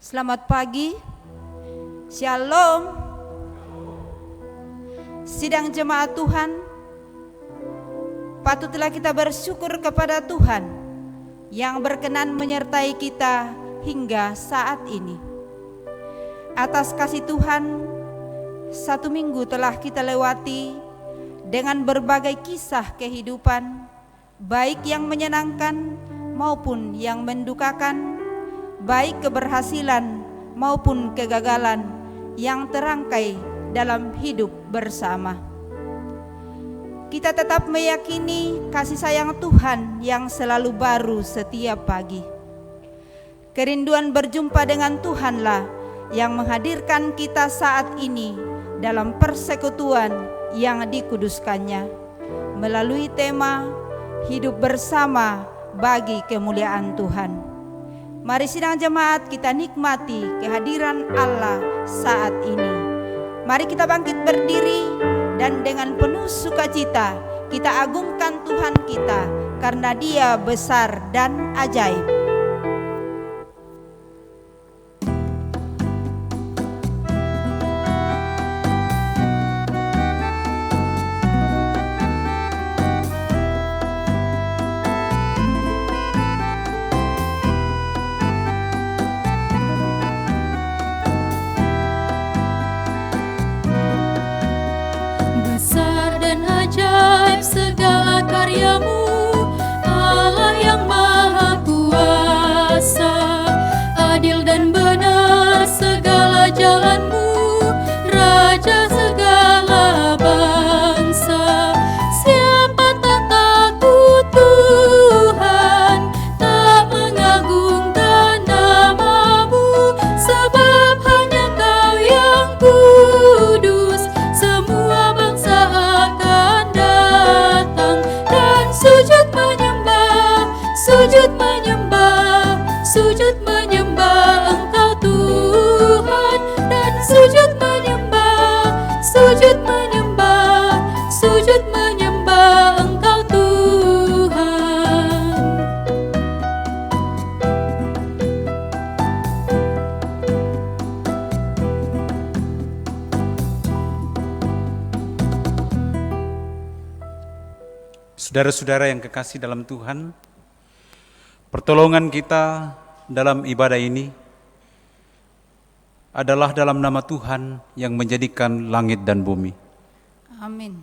Selamat pagi, Shalom. Sidang jemaat Tuhan, patutlah kita bersyukur kepada Tuhan yang berkenan menyertai kita hingga saat ini. Atas kasih Tuhan, 1 minggu telah kita lewati dengan berbagai kisah kehidupan, baik yang menyenangkan maupun yang mendukakan, baik keberhasilan maupun kegagalan yang terangkai dalam hidup bersama. Kita tetap meyakini kasih sayang Tuhan yang selalu baru setiap pagi. Kerinduan berjumpa dengan Tuhanlah yang menghadirkan kita saat ini dalam persekutuan yang dikuduskannya melalui tema hidup bersama bagi kemuliaan Tuhan. Mari sidang jemaat kita nikmati kehadiran Allah saat ini. Mari kita bangkit berdiri dan dengan penuh sukacita kita agungkan Tuhan kita karena Dia besar dan ajaib. Segala karyamu, Allah yang Maha Kuasa, adil dan benar segala jalanmu, Raja segala bangsa. Siapa tak takut Tuhan, tak mengagungkan namamu, sebab hanya Kau yang kudus, semua bangsa akan datang dan sujud menyembah, sujud menyembah, sujud menyembah Engkau Tuhan, dan sujud menyembah, sujud menyembah, sujud menyembah Engkau Tuhan. Saudara-saudara yang kekasih dalam Tuhan, pertolongan kita dalam ibadah ini adalah dalam nama Tuhan yang menjadikan langit dan bumi. Amin.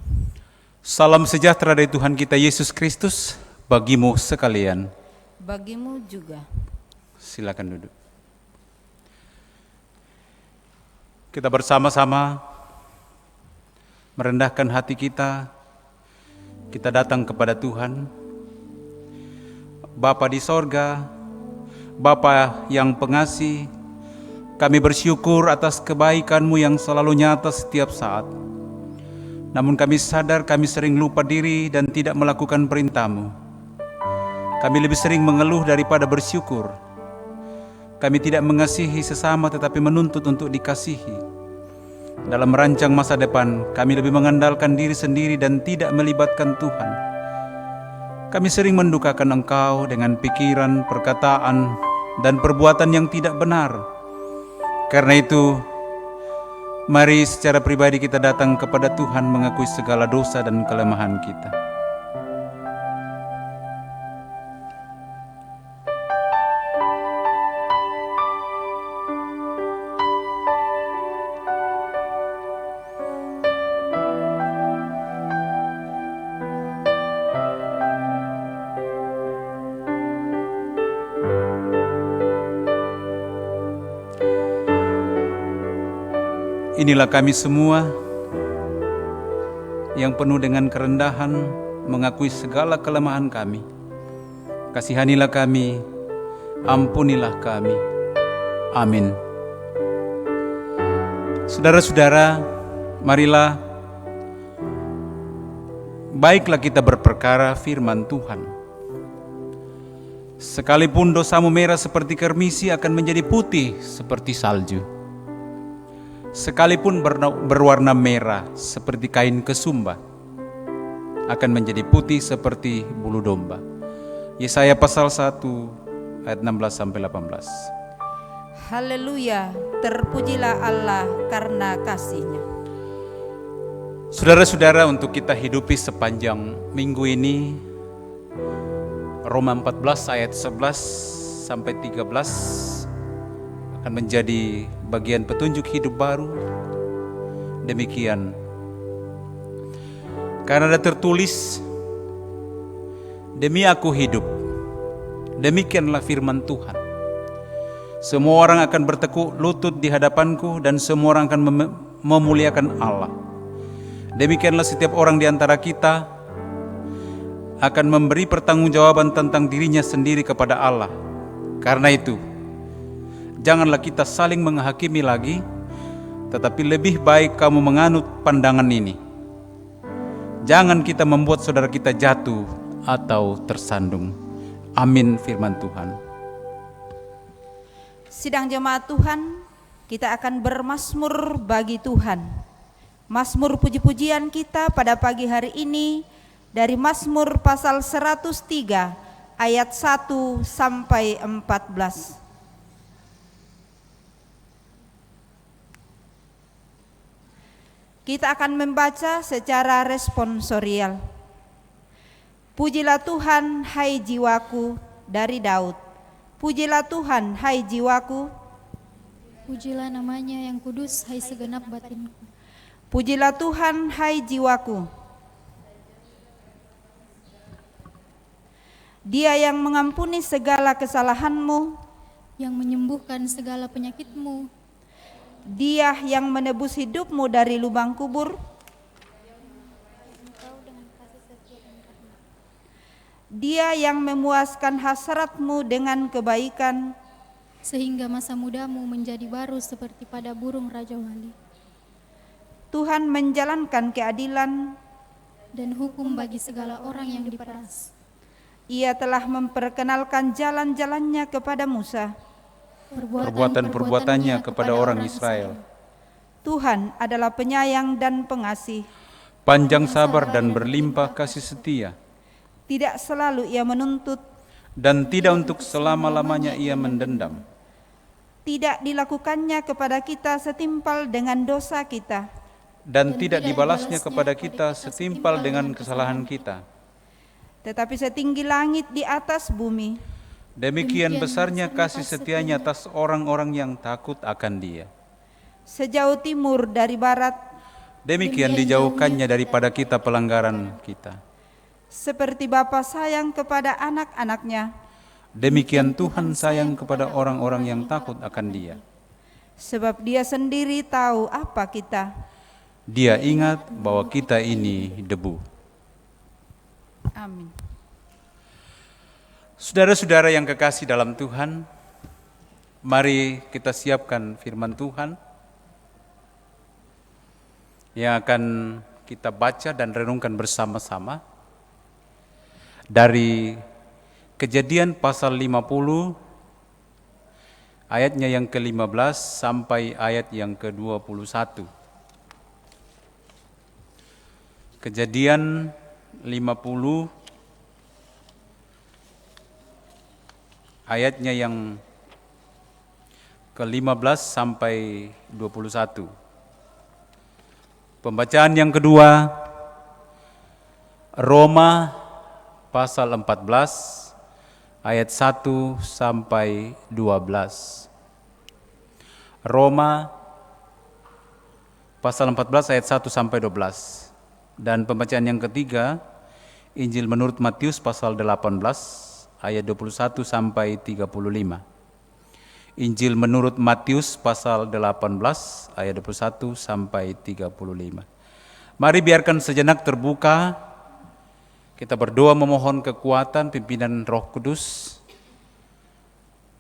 Salam sejahtera dari Tuhan kita Yesus Kristus bagimu sekalian. Bagimu juga. Silakan duduk. Kita bersama-sama merendahkan hati kita. Kita datang kepada Tuhan, Bapa di sorga, Bapa yang pengasih, kami bersyukur atas kebaikan-Mu yang selalu nyata setiap saat. Namun kami sadar kami sering lupa diri dan tidak melakukan perintah-Mu. Kami lebih sering mengeluh daripada bersyukur. Kami tidak mengasihi sesama tetapi menuntut untuk dikasihi. Dalam merancang masa depan, kami lebih mengandalkan diri sendiri dan tidak melibatkan Tuhan. Kami sering mendukakan Engkau dengan pikiran, perkataan, dan perbuatan yang tidak benar. Karena itu, mari secara pribadi kita datang kepada Tuhan mengakui segala dosa dan kelemahan kita. Inilah kami semua yang penuh dengan kerendahan, mengakui segala kelemahan kami. Kasihanilah kami, ampunilah kami. Amin. Saudara-saudara, marilah baiklah kita berperkara firman Tuhan. Sekalipun dosamu merah seperti kermisi akan menjadi putih seperti salju. Sekalipun berwarna merah seperti kain kesumba, akan menjadi putih seperti bulu domba. Yesaya pasal 1 ayat 16 sampai 18. Haleluya, terpujilah Allah karena kasih-Nya. Saudara-saudara, untuk kita hidupi sepanjang minggu ini, Roma 14 ayat 11 sampai 13 akan menjadi bagian petunjuk hidup baru. Demikian, karena ada tertulis, demi aku hidup, demikianlah firman Tuhan. Semua orang akan bertekuk lutut di hadapanku dan semua orang akan memuliakan Allah. Demikianlah setiap orang di antara kita akan memberi pertanggungjawaban tentang dirinya sendiri kepada Allah. Karena itu, janganlah kita saling menghakimi lagi, tetapi lebih baik kamu menganut pandangan ini. Jangan kita membuat saudara kita jatuh atau tersandung. Amin firman Tuhan. Sidang jemaat Tuhan, kita akan bermazmur bagi Tuhan. Mazmur puji-pujian kita pada pagi hari ini dari Mazmur pasal 103 ayat 1 sampai 14. Kita akan membaca secara responsorial. Pujilah Tuhan, hai jiwaku, dari Daud. Pujilah Tuhan, hai jiwaku. Pujilah namanya yang kudus, hai segenap batinku. Pujilah Tuhan, hai jiwaku. Dia yang mengampuni segala kesalahanmu, Yang menyembuhkan segala penyakitmu. Dia yang menebus hidupmu dari lubang kubur. Dia yang memuaskan hasratmu dengan kebaikan, Sehingga masa mudamu menjadi baru seperti pada burung Raja Wali. Tuhan menjalankan keadilan. Dan hukum bagi segala orang yang diperas. Ia telah memperkenalkan jalan-jalannya kepada Musa. Perbuatan-perbuatannya kepada orang Israel. Tuhan adalah penyayang dan pengasih. Panjang sabar dan berlimpah kasih setia. Tidak selalu ia menuntut, Dan tidak untuk selama-lamanya ia mendendam. tidak dilakukannya kepada kita setimpal dengan dosa kita. Dan tidak dibalasnya kepada kita setimpal dengan kesalahan kita. Tetapi setinggi langit di atas bumi, Demikian besarnya kasih setianya atas orang-orang yang takut akan Dia. sejauh timur dari barat, Demikian dijauhkannya daripada kita pelanggaran kita. seperti Bapa sayang kepada anak-anaknya, Demikian Tuhan sayang kepada orang-orang yang takut akan Dia. sebab Dia sendiri tahu apa kita. Dia ingat bahwa kita ini debu. Amin. Saudara-saudara yang kekasih dalam Tuhan, mari kita siapkan firman Tuhan yang akan kita baca dan renungkan bersama-sama dari Kejadian pasal 50 ayatnya yang ke-15 sampai ayat yang ke-21. Kejadian 50 ayatnya yang ke-15 sampai 21. Pembacaan yang kedua, Roma pasal 14 ayat 1 sampai 12. Roma pasal 14 ayat 1 sampai 12. Dan pembacaan yang ketiga, Injil menurut Matius pasal 18 ayat 21 sampai 35. Injil menurut Matius pasal 18 ayat 21 sampai 35. Mari biarkan sejenak terbuka. Kita berdoa memohon kekuatan pimpinan Roh Kudus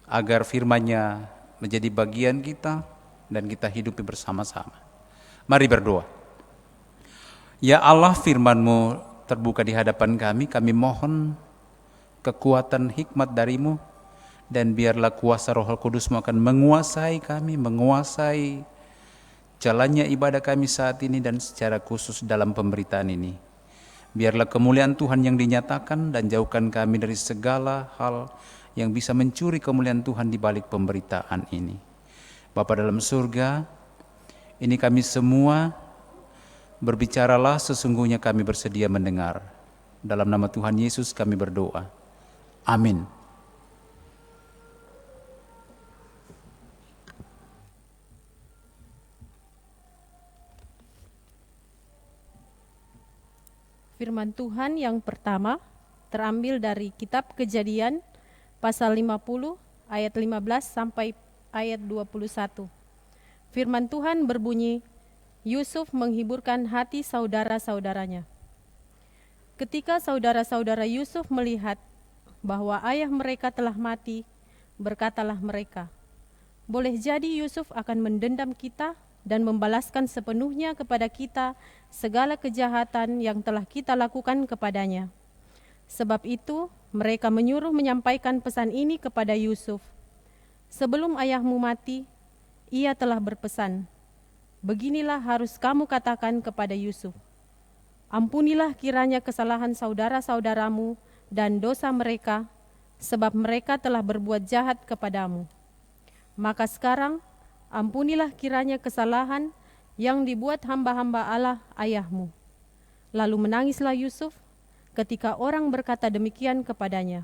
agar firman-Nya menjadi bagian kita dan kita hidupi bersama-sama. Mari berdoa. Ya Allah, firman-Mu terbuka di hadapan kami mohon kekuatan hikmat dari-Mu, dan biarlah kuasa Roh Kudus-Mu akan menguasai kami, menguasai jalannya ibadah kami saat ini dan secara khusus dalam pemberitaan ini. Biarlah kemuliaan Tuhan yang dinyatakan dan jauhkan kami dari segala hal yang bisa mencuri kemuliaan Tuhan di balik pemberitaan ini. Bapa dalam surga, ini kami semua berbicaralah, sesungguhnya kami bersedia mendengar. Dalam nama Tuhan Yesus kami berdoa. Amin. Firman Tuhan yang pertama terambil dari kitab Kejadian pasal 50 ayat 15 sampai ayat 21. Firman Tuhan berbunyi, Yusuf menghiburkan hati saudara-saudaranya. Ketika saudara-saudara Yusuf melihat bahwa ayah mereka telah mati, berkatalah mereka, boleh jadi Yusuf akan mendendam kita dan membalaskan sepenuhnya kepada kita segala kejahatan yang telah kita lakukan kepadanya. Sebab itu, mereka menyuruh menyampaikan pesan ini kepada Yusuf. Sebelum ayahmu mati, ia telah berpesan, beginilah harus kamu katakan kepada Yusuf, ampunilah kiranya kesalahan saudara-saudaramu dan dosa mereka, sebab mereka telah berbuat jahat kepadamu. Maka sekarang, ampunilah kiranya kesalahan yang dibuat hamba-hamba Allah ayahmu. Lalu menangislah Yusuf ketika orang berkata demikian kepadanya.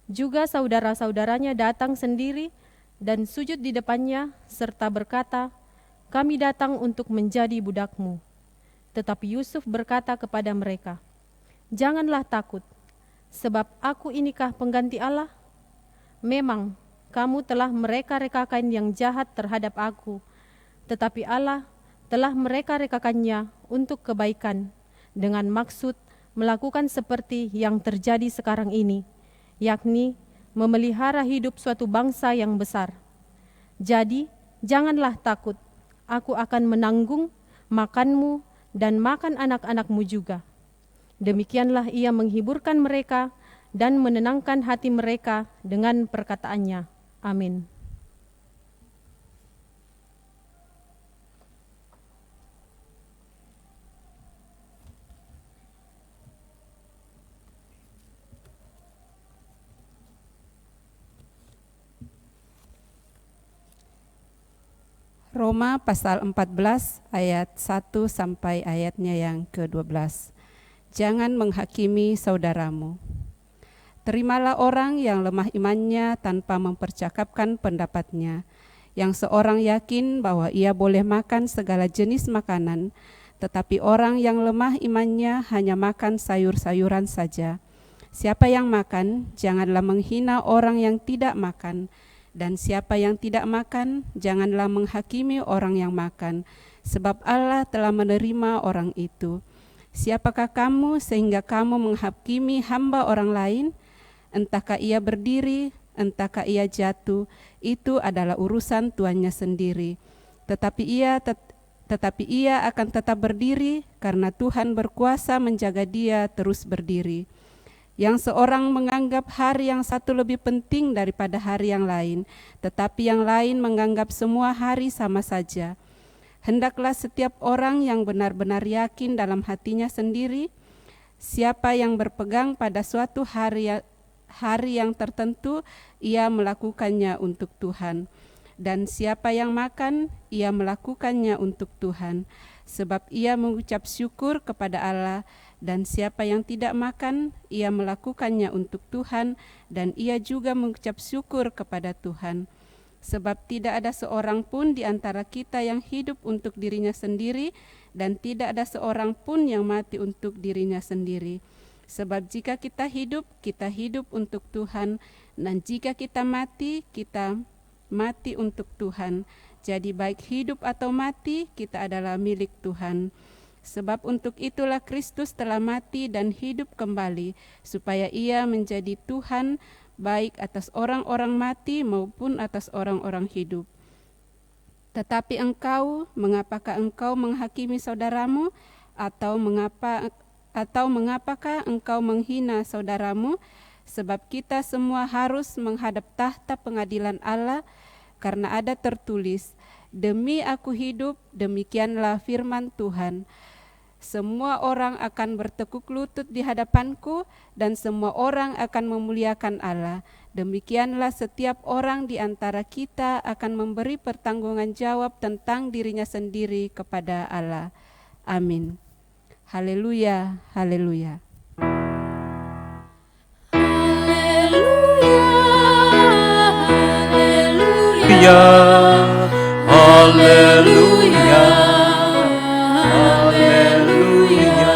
Juga saudara-saudaranya datang sendiri dan sujud di depannya serta berkata, kami datang untuk menjadi budakmu. Tetapi Yusuf berkata kepada mereka, janganlah takut, sebab aku inikah pengganti Allah? Memang kamu telah mereka-rekakan yang jahat terhadap aku, tetapi Allah telah mereka-rekakannya untuk kebaikan, dengan maksud melakukan seperti yang terjadi sekarang ini, yakni memelihara hidup suatu bangsa yang besar. Jadi, janganlah takut, aku akan menanggung makanmu dan makan anak-anakmu juga. Demikianlah ia menghiburkan mereka dan menenangkan hati mereka dengan perkataannya. Amin. Roma pasal 14 ayat 1 sampai ayatnya yang ke-12. Jangan menghakimi saudaramu. Terimalah orang yang lemah imannya tanpa mempercakapkan pendapatnya, yang seorang yakin bahwa ia boleh makan segala jenis makanan, tetapi orang yang lemah imannya hanya makan sayur-sayuran saja. Siapa yang makan, janganlah menghina orang yang tidak makan, dan siapa yang tidak makan, janganlah menghakimi orang yang makan, sebab Allah telah menerima orang itu. Siapakah kamu sehingga kamu menghakimi hamba orang lain? Entahkah ia berdiri, entahkah ia jatuh, itu adalah urusan tuannya sendiri. Tetapi ia akan tetap berdiri, karena Tuhan berkuasa menjaga dia terus berdiri. Yang seorang menganggap hari yang satu lebih penting daripada hari yang lain, tetapi yang lain menganggap semua hari sama saja. Hendaklah setiap orang yang benar-benar yakin dalam hatinya sendiri, siapa yang berpegang pada suatu hari yang tertentu, ia melakukannya untuk Tuhan. Dan siapa yang makan, ia melakukannya untuk Tuhan, sebab ia mengucap syukur kepada Allah. Dan siapa yang tidak makan, ia melakukannya untuk Tuhan, dan ia juga mengucap syukur kepada Tuhan. Sebab tidak ada seorang pun di antara kita yang hidup untuk dirinya sendiri, dan tidak ada seorang pun yang mati untuk dirinya sendiri. Sebab jika kita hidup untuk Tuhan, dan jika kita mati untuk Tuhan. Jadi baik hidup atau mati, kita adalah milik Tuhan. Sebab untuk itulah Kristus telah mati dan hidup kembali, supaya ia menjadi Tuhan baik atas orang-orang mati maupun atas orang-orang hidup. Tetapi mengapakah engkau menghakimi saudaramu, atau mengapakah engkau menghina saudaramu? Sebab kita semua harus menghadap tahta pengadilan Allah, karena ada tertulis, demi aku hidup, demikianlah firman Tuhan. Semua orang akan bertekuk lutut di hadapanku, dan semua orang akan memuliakan Allah. Demikianlah setiap orang di antara kita akan memberi pertanggungan jawab tentang dirinya sendiri kepada Allah. Amin. Haleluya, haleluya. Ya, haleluya, haleluya.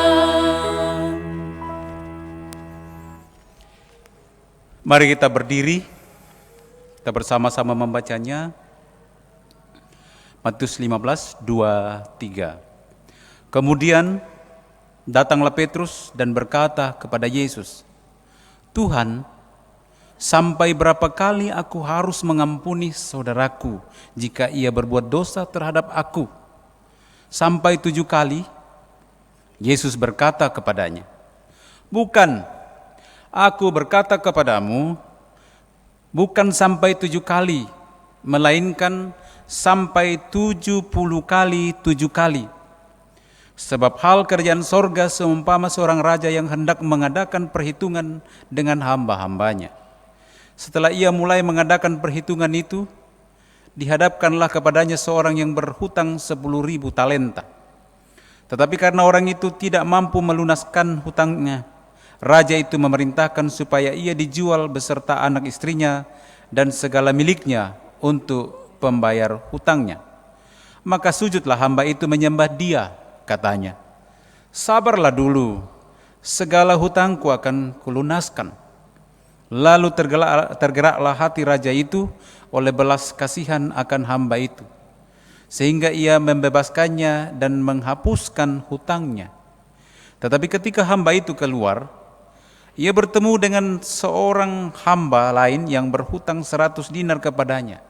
Mari kita berdiri, kita bersama-sama membacanya. Matius 15, 2, 3. Kemudian datanglah Petrus dan berkata kepada Yesus, Tuhan, sampai berapa kali aku harus mengampuni saudaraku jika ia berbuat dosa terhadap aku? Sampai 7 kali? Yesus berkata kepadanya, bukan, aku berkata kepadamu, bukan sampai 7 kali, melainkan sampai 70 kali 7 kali. Sebab hal kerajaan sorga seumpama seorang raja yang hendak mengadakan perhitungan dengan hamba-hambanya. Setelah ia mulai mengadakan perhitungan itu, dihadapkanlah kepadanya seorang yang berhutang 10.000 talenta. Tetapi karena orang itu tidak mampu melunaskan hutangnya, raja itu memerintahkan supaya ia dijual beserta anak istrinya dan segala miliknya untuk pembayar hutangnya. Maka sujudlah hamba itu menyembah dia, katanya, sabarlah dulu, segala hutangku akan kulunaskan. Lalu tergeraklah hati raja itu oleh belas kasihan akan hamba itu, sehingga ia membebaskannya dan menghapuskan hutangnya. Tetapi ketika hamba itu keluar, ia bertemu dengan seorang hamba lain yang berhutang 100 dinar kepadanya.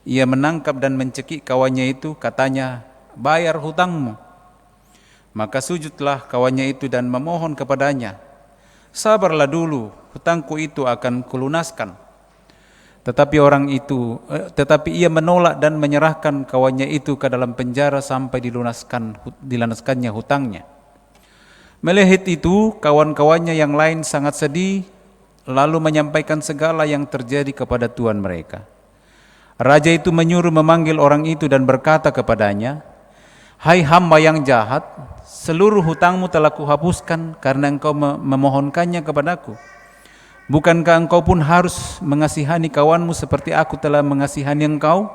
Ia menangkap dan mencekik kawannya itu, katanya, bayar hutangmu. Maka sujudlah kawannya itu dan memohon kepadanya, sabarlah dulu, hutangku itu akan kulunaskan. Tetapi ia menolak dan menyerahkan kawannya itu ke dalam penjara sampai dilunaskannya hutangnya. Melihat itu, kawan-kawannya yang lain sangat sedih, lalu menyampaikan segala yang terjadi kepada tuan mereka. Raja itu menyuruh memanggil orang itu dan berkata kepadanya, hai hamba yang jahat, seluruh hutangmu telah kuhapuskan karena engkau memohonkannya kepadaku. Bukankah engkau pun harus mengasihani kawanmu seperti aku telah mengasihani engkau?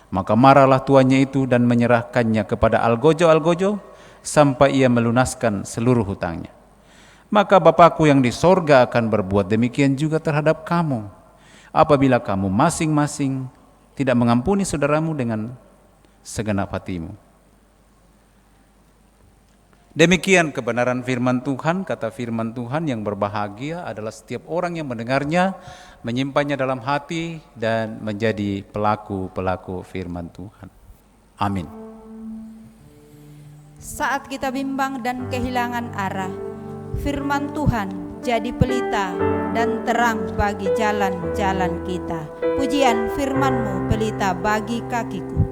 Maka marahlah tuannya itu dan menyerahkannya kepada algojo-algojo sampai ia melunaskan seluruh hutangnya. Maka Bapakku yang di sorga akan berbuat demikian juga terhadap kamu, apabila kamu masing-masing tidak mengampuni saudaramu dengan segenap hatimu. Demikian kebenaran firman Tuhan. Kata firman Tuhan, yang berbahagia adalah setiap orang yang mendengarnya, menyimpannya dalam hati dan menjadi pelaku-pelaku firman Tuhan. Amin. Saat kita bimbang dan kehilangan arah, firman Tuhan jadi pelita dan terang bagi jalan-jalan kita. Pujian firman-Mu pelita bagi kakiku.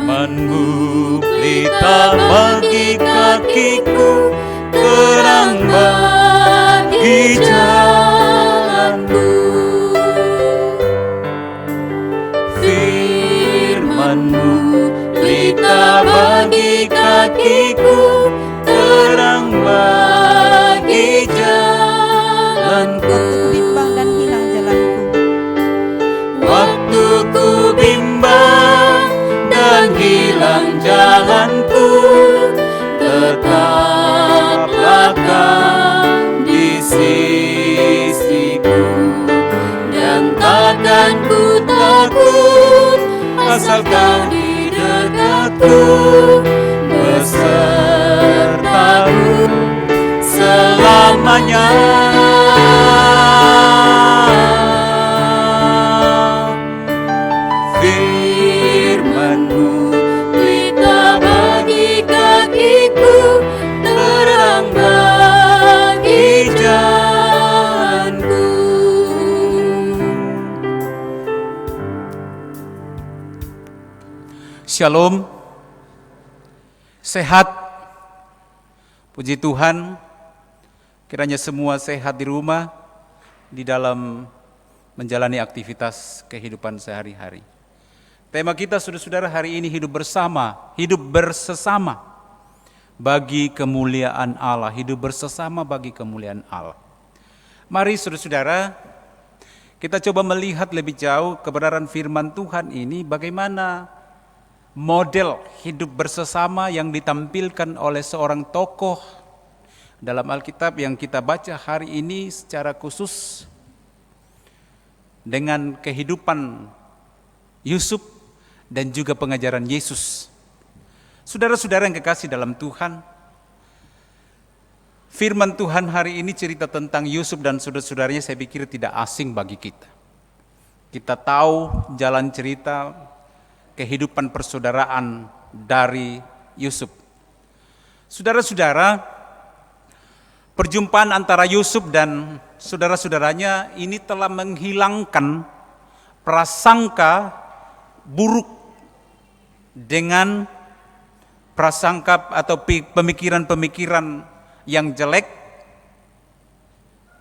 Firman-Mu pelita bagi kakiku, terang bagi jalanku. Firman-Mu pelita bagi kakiku, terang bagi jalanku. Waktu ku bimbang dan hilang jalanku, tetaplah Kau di sisiku, dan takkan ku takut asal Kau di dekatku, besertaku selamanya. Firman-Mu pelita bagi kakiku, terang bagi jalanku. Shalom, sehat, puji Tuhan, kiranya semua sehat di rumah, di dalam menjalani aktivitas kehidupan sehari-hari. Tema kita saudara-saudara hari ini hidup bersama, hidup bersesama bagi kemuliaan Allah, hidup bersesama bagi kemuliaan Allah. Mari saudara-saudara, kita coba melihat lebih jauh kebenaran firman Tuhan ini, bagaimana model hidup bersesama yang ditampilkan oleh seorang tokoh dalam Alkitab yang kita baca hari ini secara khusus dengan kehidupan Yusuf dan juga pengajaran Yesus. Saudara-saudara yang kekasih dalam Tuhan, firman Tuhan hari ini cerita tentang Yusuf dan saudara-saudaranya saya pikir tidak asing bagi kita. Kita tahu jalan cerita kehidupan persaudaraan dari Yusuf. Saudara-saudara, perjumpaan antara Yusuf dan saudara-saudaranya ini telah menghilangkan prasangka buruk dengan prasangka atau pemikiran-pemikiran yang jelek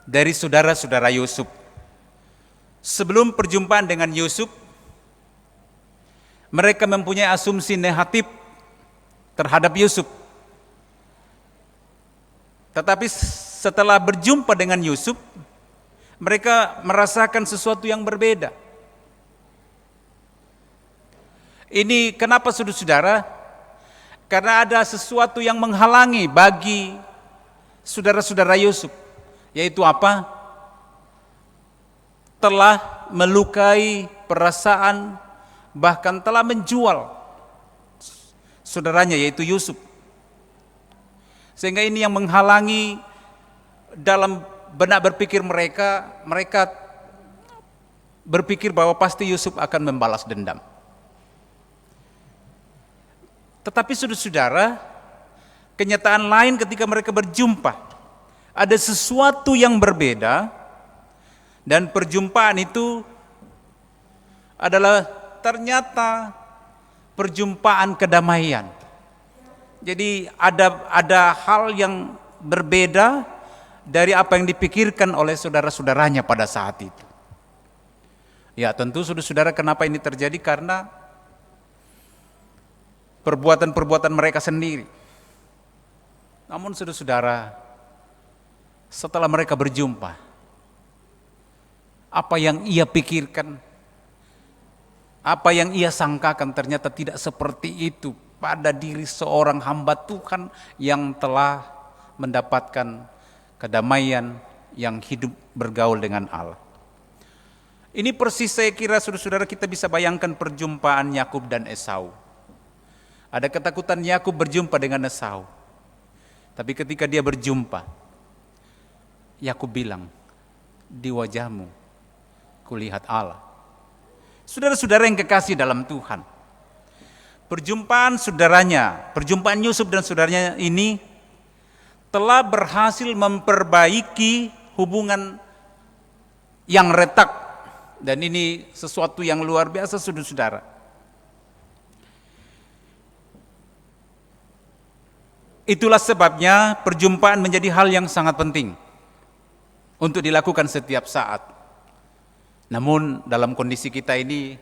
dari saudara-saudara Yusuf. Sebelum perjumpaan dengan Yusuf, mereka mempunyai asumsi negatif terhadap Yusuf. Tetapi setelah berjumpa dengan Yusuf, mereka merasakan sesuatu yang berbeda. Ini kenapa saudara-saudara? Karena ada sesuatu yang menghalangi bagi saudara-saudara Yusuf, yaitu apa? Telah melukai perasaan, bahkan telah menjual saudaranya yaitu Yusuf. Sehingga ini yang menghalangi dalam benak berpikir mereka. Mereka berpikir bahwa pasti Yusuf akan membalas dendam. Tetapi saudara-saudara, kenyataan lain ketika mereka berjumpa, ada sesuatu yang berbeda, dan perjumpaan itu adalah ternyata perjumpaan kedamaian. Jadi ada hal yang berbeda dari apa yang dipikirkan oleh saudara-saudaranya pada saat itu. Ya tentu saudara-saudara, kenapa ini terjadi? Karena perbuatan-perbuatan mereka sendiri. Namun saudara-saudara, setelah mereka berjumpa, apa yang ia pikirkan, apa yang ia sangkakan ternyata tidak seperti itu pada diri seorang hamba Tuhan yang telah mendapatkan kedamaian yang hidup bergaul dengan Allah. Ini persis saya kira saudara-saudara kita bisa bayangkan perjumpaan Yakub dan Esau. Ada ketakutan Yakub berjumpa dengan Esau. Tapi ketika dia berjumpa, Yakub bilang, di wajahmu kulihat Allah. Saudara-saudara yang kekasih dalam Tuhan, perjumpaan saudaranya, perjumpaan Yusuf dan saudaranya ini telah berhasil memperbaiki hubungan yang retak, dan ini sesuatu yang luar biasa saudara-saudara. Itulah sebabnya perjumpaan menjadi hal yang sangat penting untuk dilakukan setiap saat. Namun dalam kondisi kita ini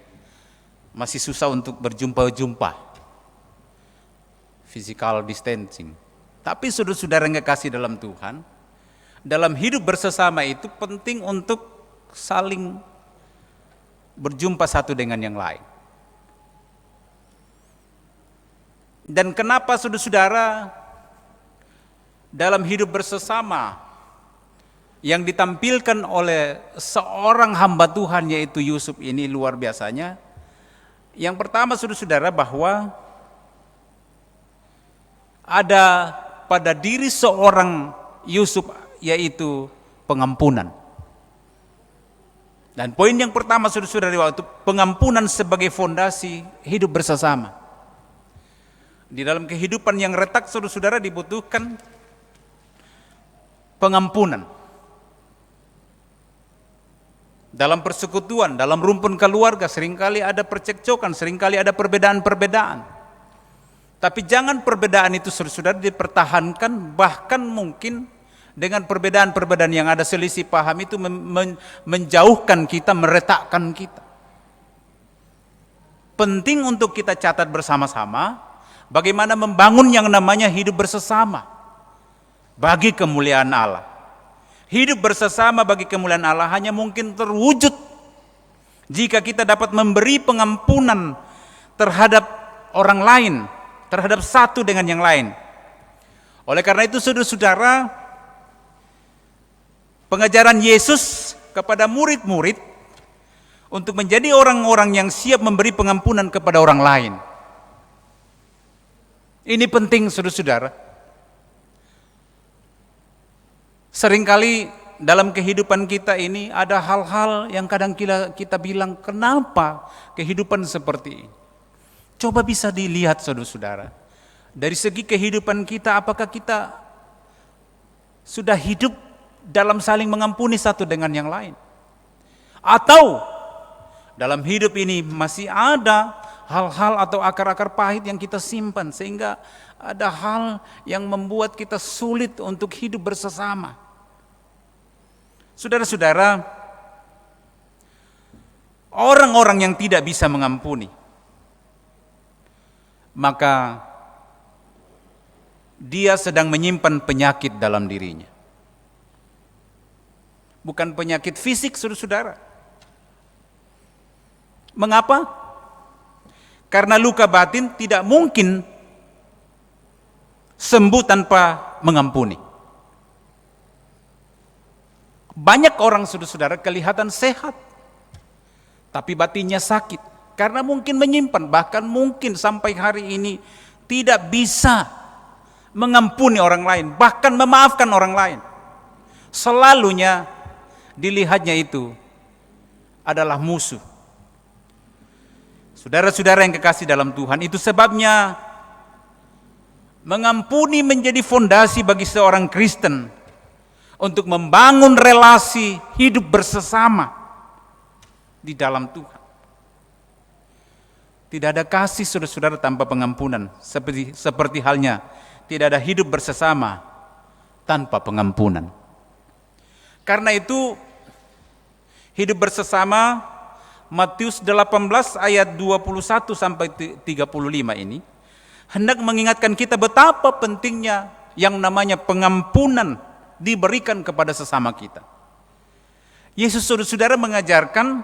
masih susah untuk berjumpa-jumpa, physical distancing. Tapi saudara-saudara yang kekasih dalam Tuhan, dalam hidup bersesama itu penting untuk saling berjumpa satu dengan yang lain. Dan kenapa saudara-saudara dalam hidup bersesama yang ditampilkan oleh seorang hamba Tuhan yaitu Yusuf ini luar biasanya? Yang pertama saudara-saudara, bahwa ada pada diri seorang Yusuf yaitu pengampunan. Dan poin yang pertama saudara-saudara waktu pengampunan sebagai fondasi hidup bersama. Di dalam kehidupan yang retak saudara-saudara dibutuhkan pengampunan. Dalam persekutuan, dalam rumpun keluarga seringkali ada percekcokan, seringkali ada perbedaan-perbedaan. Tapi jangan perbedaan itu saudara dipertahankan, bahkan mungkin dengan perbedaan-perbedaan yang ada selisih paham itu menjauhkan kita, meretakkan kita. Penting untuk kita catat bersama-sama bagaimana membangun yang namanya hidup bersesama bagi kemuliaan Allah. Hidup bersesama bagi kemuliaan Allah hanya mungkin terwujud jika kita dapat memberi pengampunan terhadap orang lain, terhadap satu dengan yang lain. Oleh karena itu saudara-saudara, pengajaran Yesus kepada murid-murid untuk menjadi orang-orang yang siap memberi pengampunan kepada orang lain. Ini penting saudara-saudara. Seringkali dalam kehidupan kita ini ada hal-hal yang kadang kita bilang, kenapa kehidupan seperti ini? Coba bisa dilihat saudara-saudara. Dari segi kehidupan kita, apakah kita sudah hidup dalam saling mengampuni satu dengan yang lain? Atau dalam hidup ini masih ada hal-hal atau akar-akar pahit yang kita simpan, sehingga ada hal yang membuat kita sulit untuk hidup bersama. Saudara-saudara, orang-orang yang tidak bisa mengampuni, maka dia sedang menyimpan penyakit dalam dirinya. Bukan penyakit fisik, saudara-saudara. Mengapa? Karena luka batin tidak mungkin sembuh tanpa mengampuni. Banyak orang saudara-saudara kelihatan sehat, tapi batinnya sakit karena mungkin menyimpan, bahkan mungkin sampai hari ini tidak bisa mengampuni orang lain, bahkan memaafkan orang lain. Selalunya dilihatnya itu adalah musuh. Saudara-saudara yang kekasih dalam Tuhan, itu sebabnya mengampuni menjadi fondasi bagi seorang Kristen untuk membangun relasi hidup bersesama di dalam Tuhan. Tidak ada kasih saudara-saudara tanpa pengampunan, seperti halnya tidak ada hidup bersesama tanpa pengampunan. Karena itu hidup bersesama, Matius 18 ayat 21 sampai 35 ini hendak mengingatkan kita betapa pentingnya yang namanya pengampunan diberikan kepada sesama kita. Yesus saudara-saudara mengajarkan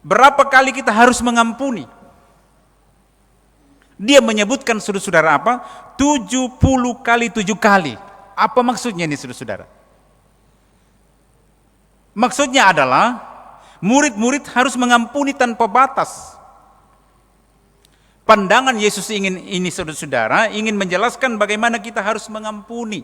berapa kali kita harus mengampuni. Dia menyebutkan saudara-saudara apa? 70 kali 7 kali. Apa maksudnya ini saudara-saudara? Maksudnya adalah murid-murid harus mengampuni tanpa batas. Pandangan Yesus ini saudara-saudara ingin menjelaskan bagaimana kita harus mengampuni.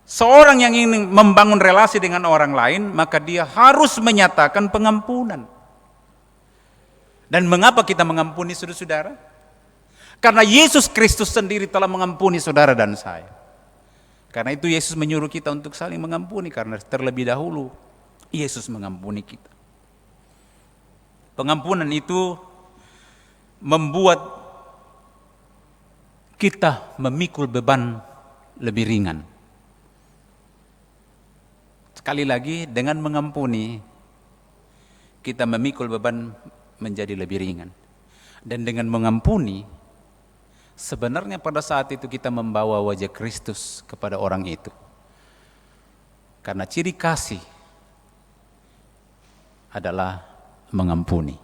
Seorang yang ingin membangun relasi dengan orang lain, maka dia harus menyatakan pengampunan. Dan mengapa kita mengampuni saudara-saudara? Karena Yesus Kristus sendiri telah mengampuni saudara dan saya. Karena itu Yesus menyuruh kita untuk saling mengampuni, karena terlebih dahulu Yesus mengampuni kita. Pengampunan itu membuat kita memikul beban lebih ringan. Sekali lagi, dengan mengampuni kita memikul beban menjadi lebih ringan. Dan dengan mengampuni, sebenarnya pada saat itu kita membawa wajah Kristus kepada orang itu. Karena ciri kasih adalah mengampuni.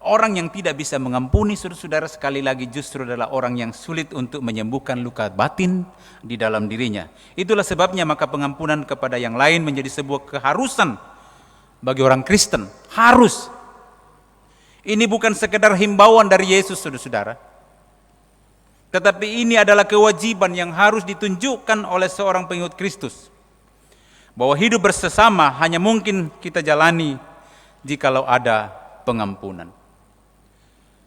Orang yang tidak bisa mengampuni, saudara-saudara, sekali lagi justru adalah orang yang sulit untuk menyembuhkan luka batin di dalam dirinya. Itulah sebabnya maka pengampunan kepada yang lain menjadi sebuah keharusan bagi orang Kristen. Harus. Ini bukan sekedar himbauan dari Yesus, saudara-saudara. Tetapi ini adalah kewajiban yang harus ditunjukkan oleh seorang pengikut Kristus. Bahwa hidup bersesama hanya mungkin kita jalani jikalau ada pengampunan.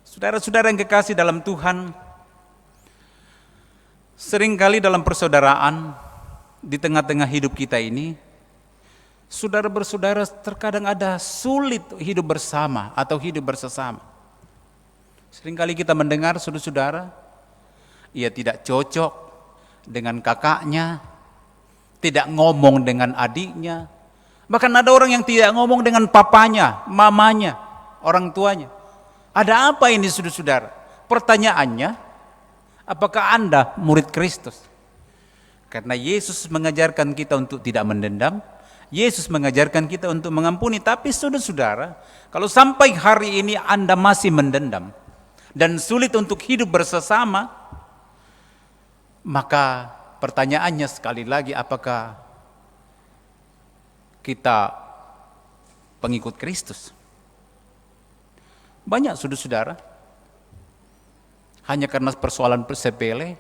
Saudara-saudara yang kekasih dalam Tuhan, seringkali dalam persaudaraan di tengah-tengah hidup kita ini, Saudara bersaudara terkadang ada sulit hidup bersama atau hidup bersesama. Seringkali kita mendengar saudara-saudara, ia tidak cocok dengan kakaknya, tidak ngomong dengan adiknya. Bahkan ada orang yang tidak ngomong dengan papanya, mamanya, orang tuanya. Ada apa ini saudara-saudara? Pertanyaannya, apakah Anda murid Kristus? Karena Yesus mengajarkan kita untuk tidak mendendam, Yesus mengajarkan kita untuk mengampuni. Tapi saudara-saudara, kalau sampai hari ini Anda masih mendendam dan sulit untuk hidup bersama, maka pertanyaannya sekali lagi, apakah kita pengikut Kristus? Banyak saudara-saudara, hanya karena persoalan sepele,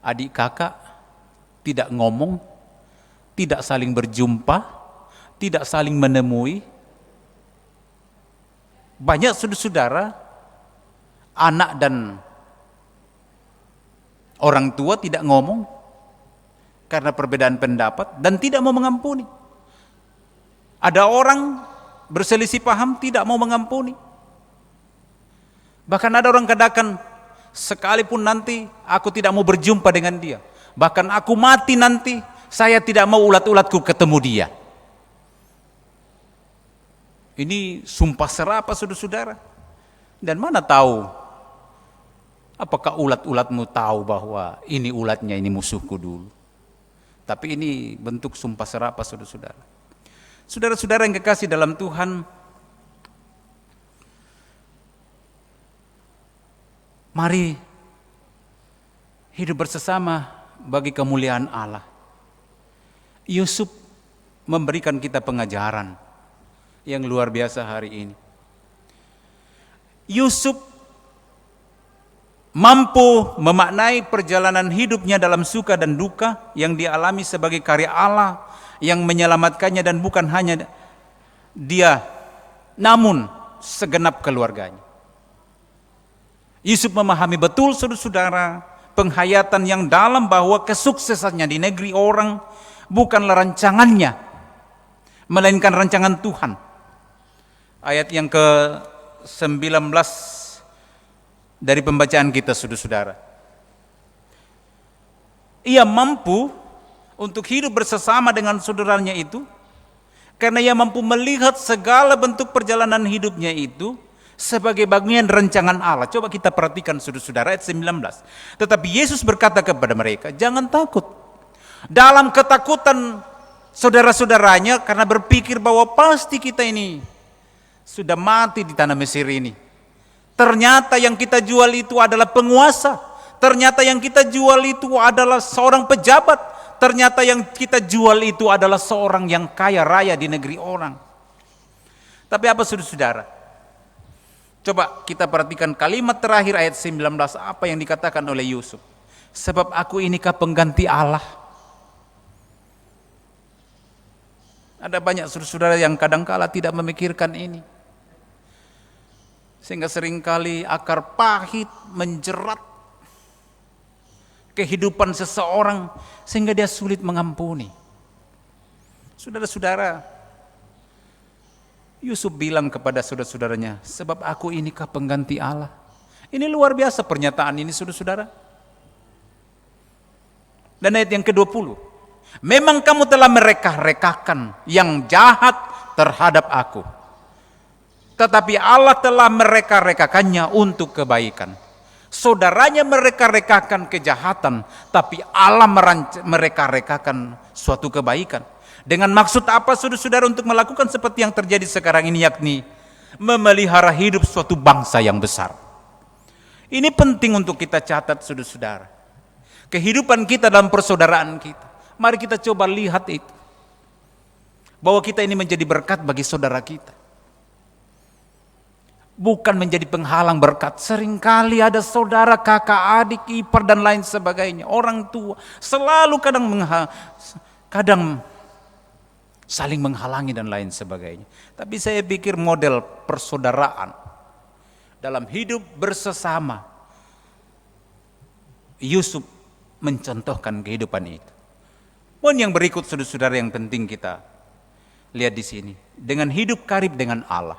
adik kakak tidak ngomong, tidak saling berjumpa, tidak saling menemui. Banyak saudara-saudara, anak dan orang tua tidak ngomong karena perbedaan pendapat dan tidak mau mengampuni. Ada orang berselisih paham tidak mau mengampuni. Bahkan ada orang katakan, sekalipun nanti aku tidak mau berjumpa dengan dia, bahkan aku mati nanti, saya tidak mau ulat-ulatku ketemu dia. Ini sumpah serapah saudara-saudara. Dan mana tahu, apakah ulat-ulatmu tahu bahwa ini ulatnya, ini musuhku dulu. Tapi ini bentuk sumpah serapah saudara-saudara. Saudara-saudara yang kekasih dalam Tuhan, mari hidup bersama bagi kemuliaan Allah. Yusuf memberikan kita pengajaran yang luar biasa hari ini. Yusuf mampu memaknai perjalanan hidupnya dalam suka dan duka yang dialami sebagai karya Allah yang menyelamatkannya, dan bukan hanya dia, namun segenap keluarganya. Yusuf memahami betul saudara-saudara penghayatan yang dalam bahwa kesuksesannya di negeri orang bukanlah rancangannya, melainkan rancangan Tuhan. Ayat yang ke-19 dari pembacaan kita saudara-saudara. Ia mampu untuk hidup bersama dengan saudaranya itu karena ia mampu melihat segala bentuk perjalanan hidupnya itu sebagai bagian rancangan Allah. Coba kita perhatikan saudara-saudara ayat 19. Tetapi Yesus berkata kepada mereka, jangan takut. Dalam ketakutan saudara-saudaranya karena berpikir bahwa pasti kita ini sudah mati di tanah Mesir ini. Ternyata yang kita jual itu adalah penguasa. Ternyata yang kita jual itu adalah seorang pejabat. Ternyata yang kita jual itu adalah seorang yang kaya raya di negeri orang. Tapi apa saudara-saudara? Coba kita perhatikan kalimat terakhir ayat 19, apa yang dikatakan oleh Yusuf. Sebab aku inikah pengganti Allah. Ada banyak saudara-saudara yang kadangkala tidak memikirkan ini. Sehingga seringkali akar pahit menjerat kehidupan seseorang sehingga dia sulit mengampuni. Saudara-saudara, Yusuf bilang kepada saudara-saudaranya, sebab aku inikah pengganti Allah. Ini luar biasa pernyataan ini saudara-saudara. Dan ayat yang ke-20, memang kamu telah mereka-rekakan yang jahat terhadap aku, tetapi Allah telah mereka-rekakannya untuk kebaikan. Saudaranya mereka-rekakan kejahatan, tapi Allah mereka-rekakan suatu kebaikan. Dengan maksud apa saudara-saudara? Untuk melakukan seperti yang terjadi sekarang ini, yakni memelihara hidup suatu bangsa yang besar. Ini penting untuk kita catat saudara-saudara. Kehidupan kita dalam persaudaraan kita, mari kita coba lihat itu, bahwa kita ini menjadi berkat bagi saudara kita, bukan menjadi penghalang berkat. Seringkali ada saudara, kakak, adik, ipar dan lain sebagainya, orang tua selalu kadang saling menghalangi dan lain sebagainya. Tapi saya pikir model persaudaraan dalam hidup bersama, Yusuf mencontohkan kehidupan itu. Pun yang berikut saudara-saudara yang penting kita Lihat di sini, dengan hidup karib dengan Allah,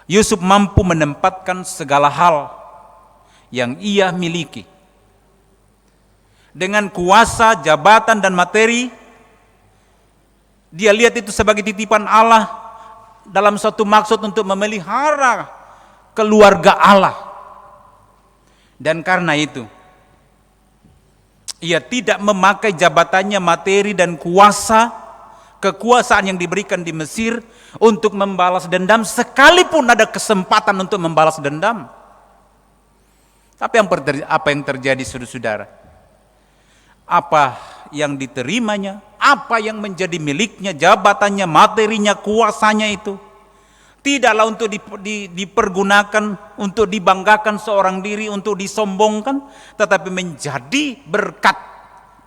Yusuf mampu menempatkan segala hal yang ia miliki. Dengan kuasa, jabatan, dan materi, dia lihat itu sebagai titipan Allah dalam suatu maksud untuk memelihara keluarga Allah. Dan karena itu, ia tidak memakai jabatannya, materi, dan kekuasaan yang diberikan di Mesir untuk membalas dendam, sekalipun ada kesempatan untuk membalas dendam. Tapi apa yang terjadi, saudara-saudara? Apa yang diterimanya, apa yang menjadi miliknya, jabatannya, materinya, kuasanya itu tidaklah untuk dipergunakan, untuk dibanggakan seorang diri, untuk disombongkan, tetapi menjadi berkat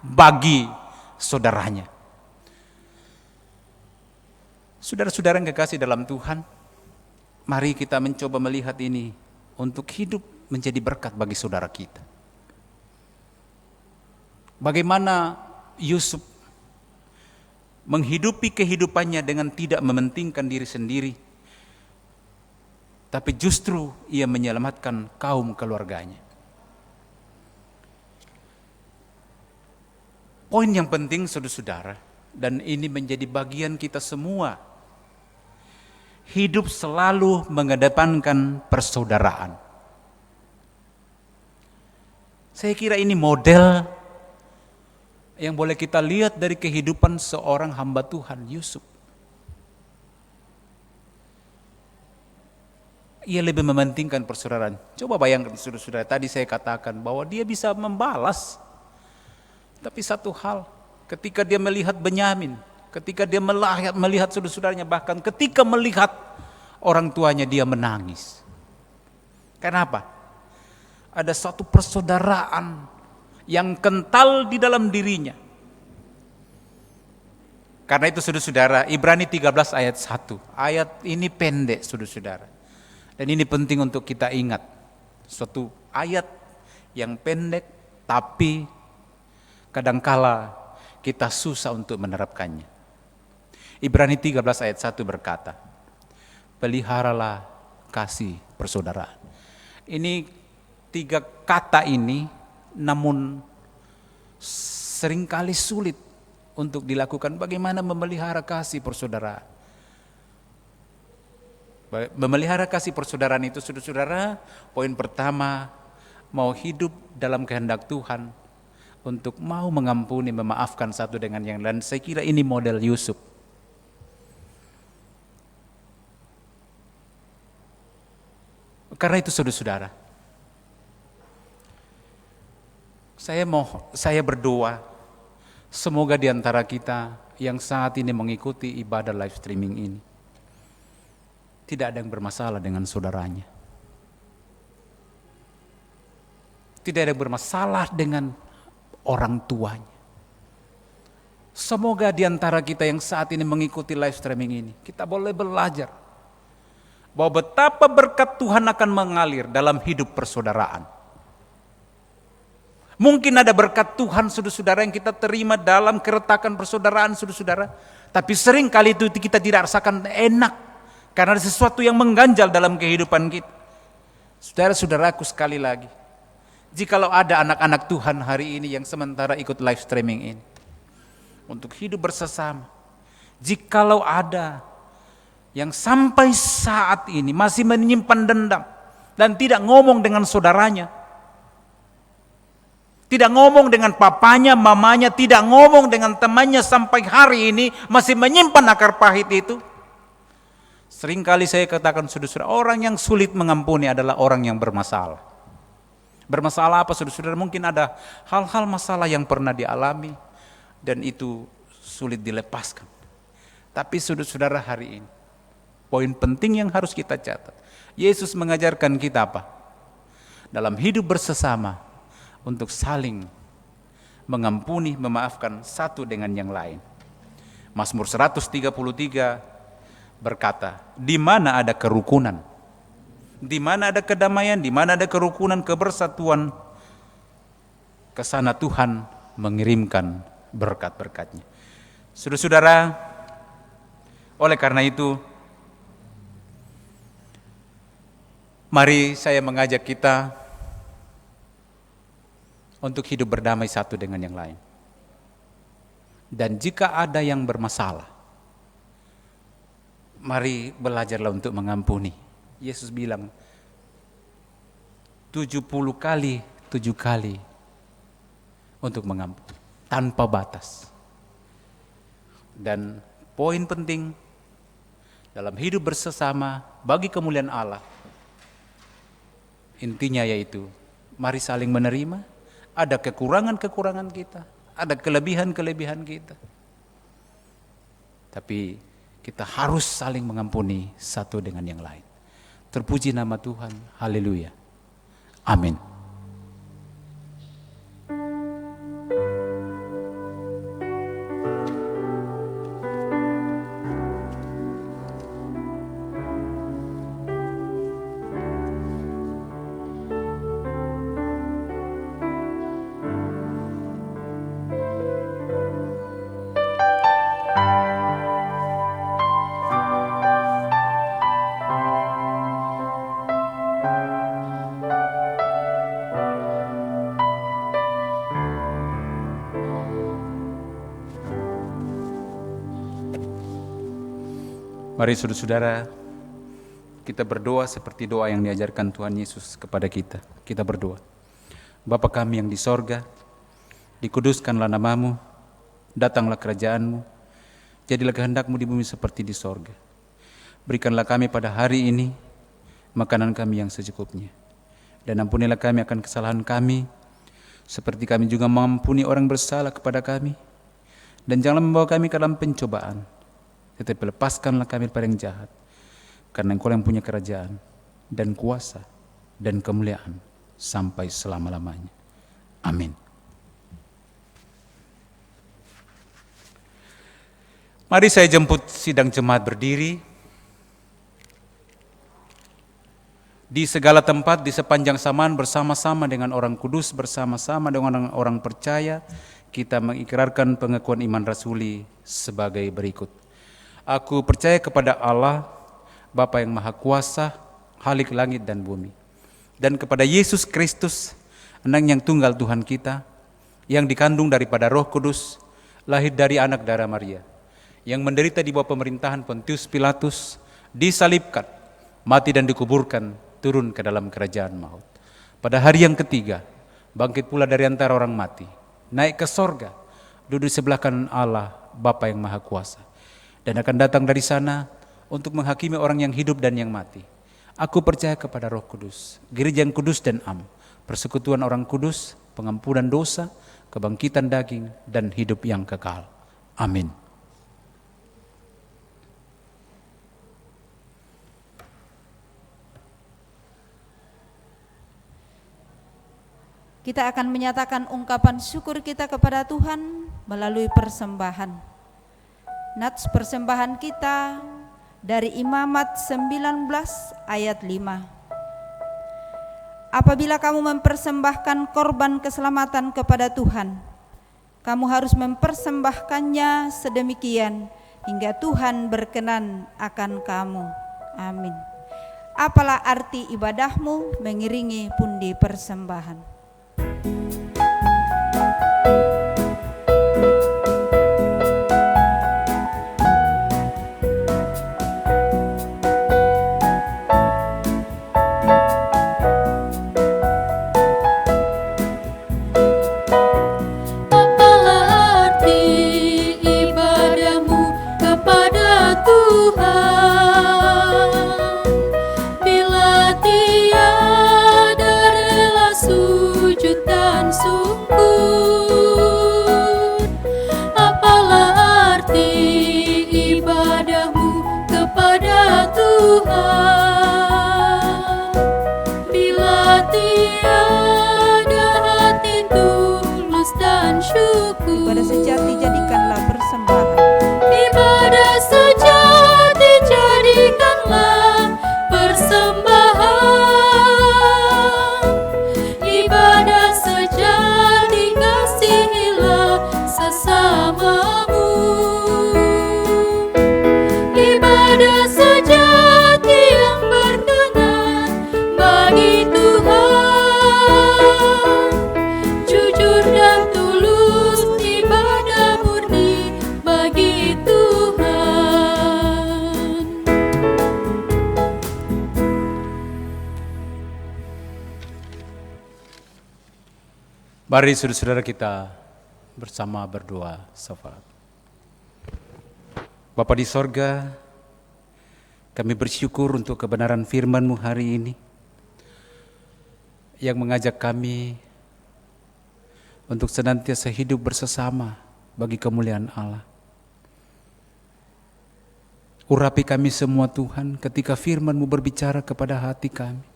bagi saudaranya. Saudara-saudara yang kekasih dalam Tuhan, mari kita mencoba melihat ini untuk hidup menjadi berkat bagi saudara kita. Bagaimana Yusuf menghidupi kehidupannya dengan tidak mementingkan diri sendiri, tapi justru ia menyelamatkan kaum keluarganya. Poin yang penting, saudara-saudara, dan ini menjadi bagian kita semua, hidup selalu mengedepankan persaudaraan. Saya kira ini model yang boleh kita lihat dari kehidupan seorang hamba Tuhan, Yusuf. Ia lebih mementingkan persaudaraan. Coba bayangkan, saudara-saudara, tadi saya katakan bahwa dia bisa membalas. Tapi satu hal, ketika dia melihat Benyamin, ketika dia melihat saudara-saudaranya, bahkan ketika melihat orang tuanya, dia menangis. Kenapa? Ada satu persaudaraan yang kental di dalam dirinya. Karena itu, saudara-saudara, Ibrani 13 ayat 1. Ayat ini pendek, saudara-saudara. Dan ini penting untuk kita ingat. Suatu ayat yang pendek, tapi kadangkala kita susah untuk menerapkannya. Ibrani 13 ayat 1 berkata, peliharalah kasih persaudaraan. Ini 3 kata ini namun seringkali sulit untuk dilakukan. Bagaimana memelihara kasih persaudaraan? Memelihara kasih persaudaraan itu, saudara-saudara, poin pertama, mau hidup dalam kehendak Tuhan, untuk mau mengampuni, memaafkan satu dengan yang lain. Saya kira ini model Yusuf. Karena itu, saudara-saudara, saya berdoa, semoga di antara kita yang saat ini mengikuti ibadah live streaming ini, tidak ada yang bermasalah dengan saudaranya. Tidak ada yang bermasalah dengan orang tuanya. Semoga di antara kita yang saat ini mengikuti live streaming ini, kita boleh belajar bahwa betapa berkat Tuhan akan mengalir dalam hidup persaudaraan. Mungkin ada berkat Tuhan, saudara-saudara, yang kita terima dalam keretakan persaudaraan, saudara-saudara, tapi sering kali itu kita tidak rasakan enak, karena ada sesuatu yang mengganjal dalam kehidupan kita. Saudara-saudaraku, sekali lagi, jikalau ada anak-anak Tuhan hari ini yang sementara ikut live streaming ini, untuk hidup bersama, jikalau ada yang sampai saat ini masih menyimpan dendam dan tidak ngomong dengan saudaranya, tidak ngomong dengan papanya, mamanya, tidak ngomong dengan temannya, sampai hari ini masih menyimpan akar pahit itu. Seringkali saya katakan, saudara-saudara, orang yang sulit mengampuni adalah orang yang bermasalah. Bermasalah apa, saudara-saudara? Mungkin ada hal-hal masalah yang pernah dialami dan itu sulit dilepaskan. Tapi saudara-saudara, hari ini poin penting yang harus kita catat, Yesus mengajarkan kita apa? Dalam hidup bersama, untuk saling mengampuni, memaafkan satu dengan yang lain. Mazmur 133 berkata, di mana ada kerukunan, di mana ada kedamaian, di mana ada kerukunan, kebersatuan, ke sana Tuhan mengirimkan berkat-berkatnya. Saudara-saudara, Oleh karena itu, mari saya mengajak kita untuk hidup berdamai satu dengan yang lain. Dan jika ada yang bermasalah, mari belajarlah untuk mengampuni. Yesus bilang 70 kali 7 kali untuk mengampuni tanpa batas. Dan poin penting dalam hidup bersama bagi kemuliaan Allah, intinya yaitu mari saling menerima. Ada kekurangan-kekurangan kita, ada kelebihan-kelebihan kita, tapi kita harus saling mengampuni satu dengan yang lain. Terpuji nama Tuhan, haleluya, amin. Mari saudara-saudara, kita berdoa seperti doa yang diajarkan Tuhan Yesus kepada kita. Kita berdoa. Bapa kami yang di sorga, dikuduskanlah namamu, datanglah kerajaanmu, jadilah kehendakmu di bumi seperti di sorga. Berikanlah kami pada hari ini makanan kami yang secukupnya. Dan ampunilah kami akan kesalahan kami, seperti kami juga mengampuni orang bersalah kepada kami. Dan janganlah membawa kami ke dalam pencobaan, tetapi lepaskanlah kami dari yang jahat, karena Engkau yang punya kerajaan dan kuasa dan kemuliaan sampai selama-lamanya. Amin. Mari saya jemput sidang jemaat berdiri. Di segala tempat, di sepanjang zaman, bersama-sama dengan orang kudus, bersama-sama dengan orang percaya, kita mengikrarkan pengakuan iman rasuli sebagai berikut. Aku percaya kepada Allah, Bapa yang Maha Kuasa, Khalik langit dan bumi, dan kepada Yesus Kristus, Anak yang tunggal Tuhan kita, yang dikandung daripada Roh Kudus, lahir dari anak darah Maria, yang menderita di bawah pemerintahan Pontius Pilatus, disalibkan, mati dan dikuburkan, turun ke dalam kerajaan maut. Pada hari yang ketiga, bangkit pula dari antara orang mati, naik ke sorga, duduk di sebelah kanan Allah, Bapa yang Maha Kuasa, dan akan datang dari sana untuk menghakimi orang yang hidup dan yang mati. Aku percaya kepada Roh Kudus, gereja yang kudus dan am, persekutuan orang kudus, pengampunan dosa, kebangkitan daging, dan hidup yang kekal. Amin. Kita akan menyatakan ungkapan syukur kita kepada Tuhan melalui persembahan. Nats persembahan kita dari Imamat 19 ayat 5. Apabila kamu mempersembahkan korban keselamatan kepada Tuhan, kamu harus mempersembahkannya sedemikian hingga Tuhan berkenan akan kamu. Amin. Apalah arti ibadahmu mengiringi pundi persembahan. Ibadah sejati jadikanlah persembahan. Ibadah sejati jadikanlah persembahan. Ibadah sejati kasihilah sesamamu. Mari saudara-saudara kita bersama berdoa syafaat. Bapa di sorga, kami bersyukur untuk kebenaran firman-Mu hari ini yang mengajak kami untuk senantiasa hidup bersama bagi kemuliaan Allah. Urapi kami semua Tuhan ketika firman-Mu berbicara kepada hati kami.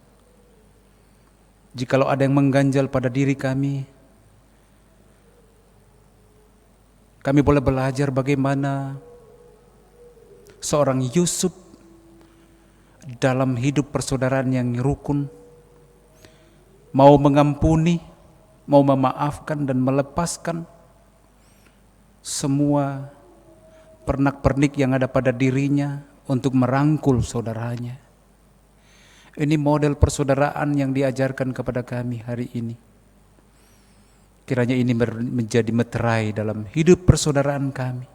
Jikalau ada yang mengganjal pada diri kami boleh belajar bagaimana seorang Yusuf dalam hidup persaudaraan yang rukun, mau mengampuni, mau memaafkan dan melepaskan semua pernak-pernik yang ada pada dirinya untuk merangkul saudaranya. Ini model persaudaraan yang diajarkan kepada kami hari ini. Kiranya ini menjadi meterai dalam hidup persaudaraan kami,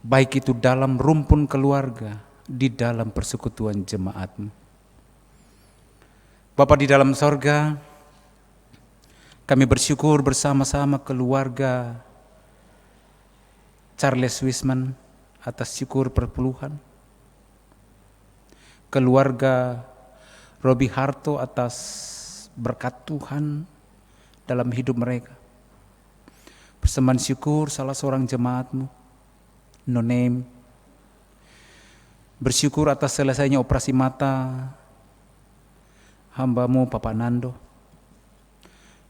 baik itu dalam rumpun keluarga, di dalam persekutuan jemaat-Mu. Bapa di dalam sorga, kami bersyukur bersama-sama keluarga Charles Wisman atas syukur perpuluhan, keluarga Robi Harto atas berkat Tuhan dalam hidup mereka. Persembahan syukur salah seorang jemaat-Mu, No Name, bersyukur atas selesainya operasi mata hamba-Mu Papa Nando.